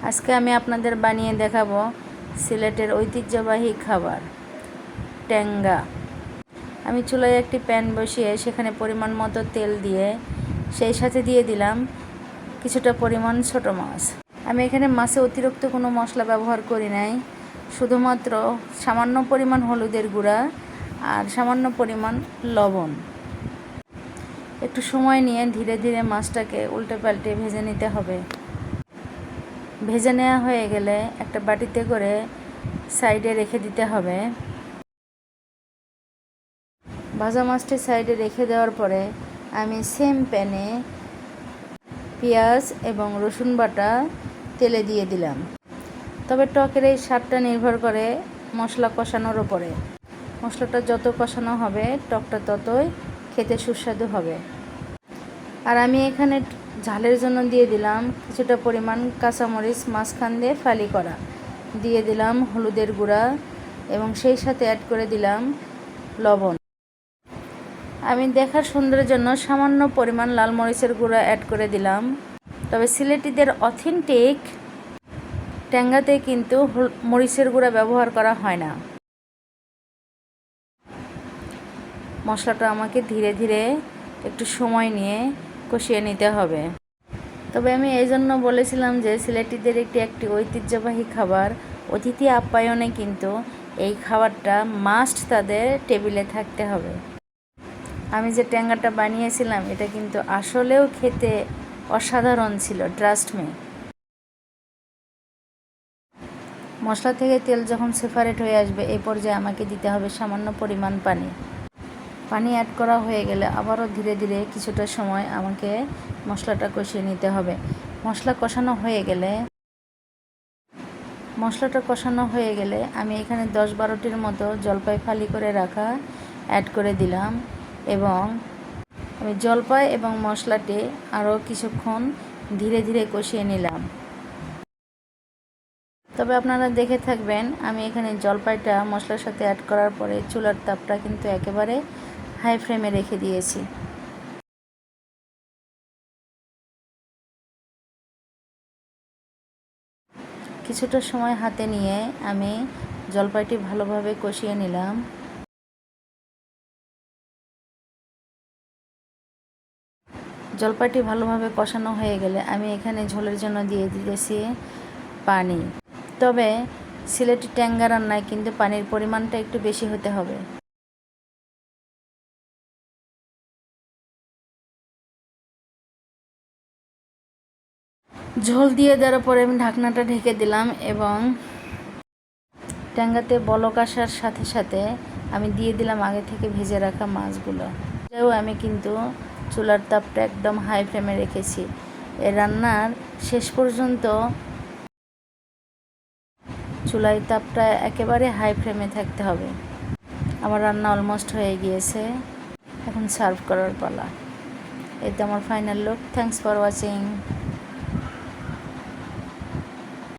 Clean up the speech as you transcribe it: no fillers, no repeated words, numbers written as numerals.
আজকে আমি আপনাদের বানিয়ে দেখাবো সিলেটের ঐতিহ্যবাহী খাবার ট্যাঙ্গা। আমি চুলায় একটি প্যান বসিয়ে সেখানে পরিমাণ মতো তেল দিয়ে সেই সাথে দিয়ে দিলাম কিছুটা পরিমাণ ছোট মাছ। আমি এখানে মাছে অতিরিক্ত কোনো মশলা ব্যবহার করি নাই, শুধুমাত্র সামান্য পরিমাণ হলুদের গুঁড়া আর সামান্য পরিমাণ লবণ। একটু সময় নিয়ে ধীরে ধীরে মাছটাকে উল্টে পাল্টে ভেজে নিতে হবে। ভেজে নেওয়া হয়ে গেলে একটা বাটিতে করে সাইডে রেখে দিতে হবে। ভাজা মাছটি সাইডে রেখে দেওয়ার পরে আমি সেম প্যানে পেঁয়াজ এবং রসুন বাটা তেলে দিয়ে দিলাম। তবে টকের এই স্বাদটা নির্ভর করে মশলা কষানোর ওপরে। মশলাটা যত কষানো হবে টকটা ততই খেতে সুস্বাদু হবে। আর আমি এখানে ঝালের জন্য দিয়ে দিলাম কিছুটা পরিমাণ কাঁচামরিচ মাঝখান দিয়ে ফালি করা, দিয়ে দিলাম হলুদের গুঁড়া এবং সেই সাথে অ্যাড করে দিলাম লবণ। আমি দেখার সুন্দরের জন্য সামান্য পরিমাণ লাল মরিচের গুঁড়া অ্যাড করে দিলাম। তবে সিলেটিদের অথেন্টিক ট্যাঙ্গাতে কিন্তু মরিচের গুঁড়া ব্যবহার করা হয় না। মশলাটা আমাকে ধীরে ধীরে একটু সময় নিয়ে কষিয়ে নিতে হবে। তবে আমি এই জন্য বলেছিলাম যে সিলেটিদের একটি ঐতিহ্যবাহী খাবার, অতিথি আপ্যায়নে কিন্তু এই খাবারটা মাস্ট তাদের টেবিলে থাকতে হবে। আমি যে ট্যাঙ্গাটা বানিয়েছিলাম এটা কিন্তু আসলেও খেতে অসাধারণ ছিল, ট্রাস্ট মি। মশলা থেকে তেল যখন সেপারেট হয়ে আসবে এই পর্যায়ে আমাকে দিতে হবে সামান্য পরিমাণ পানি। পানি অ্যাড করা হয়ে গেলে আবারও ধীরে ধীরে কিছুটা সময় আমাকে মশলাটা কষিয়ে নিতে হবে। মশলাটা কষানো হয়ে গেলে আমি এখানে 10-12টির মতো জলপাই ফালি করে রাখা অ্যাড করে দিলাম এবং আমি জলপাই এবং মশলাটি আরও কিছুক্ষণ ধীরে ধীরে কষিয়ে নিলাম। তবে আপনারা দেখে থাকবেন আমি এখানে জলপাইটা মশলার সাথে অ্যাড করার পরে চুলার তাপটা কিন্তু একেবারে হাই ফ্লেমে রেখে দিয়েছি। কিছুটা সময় হাতে নিয়ে আমি জলপাইটি ভালোভাবে কষিয়ে নিলাম। জলপাইটি ভালোভাবে কষানো হয়ে গেলে আমি এখানে ঝোলের জন্য দিয়ে দিতেছি পানি। তবে সিলেটি ট্যাঙ্গা রান্নায় কিন্তু পানির পরিমাণটা একটু বেশি হতে হবে। ঝোল দিয়ে দেওয়ার পরে আমি ঢাকনাটা ঢেকে দিলাম এবং ট্যাঙ্গাতে বলক আসার সাথে সাথে আমি দিয়ে দিলাম আগে থেকে ভেজে রাখা মাছগুলো। এটাও আমি কিন্তু চুলার তাপটা একদম হাই ফ্লেমে রেখেছি। এই রান্নার শেষ পর্যন্ত চুলার তাপটা একেবারে হাই ফ্লেমে থাকতে হবে। আমার রান্না অলমোস্ট হয়ে গিয়েছে, এখন সার্ভ করার পালা। এই তো আমার final look. Thanks for watching.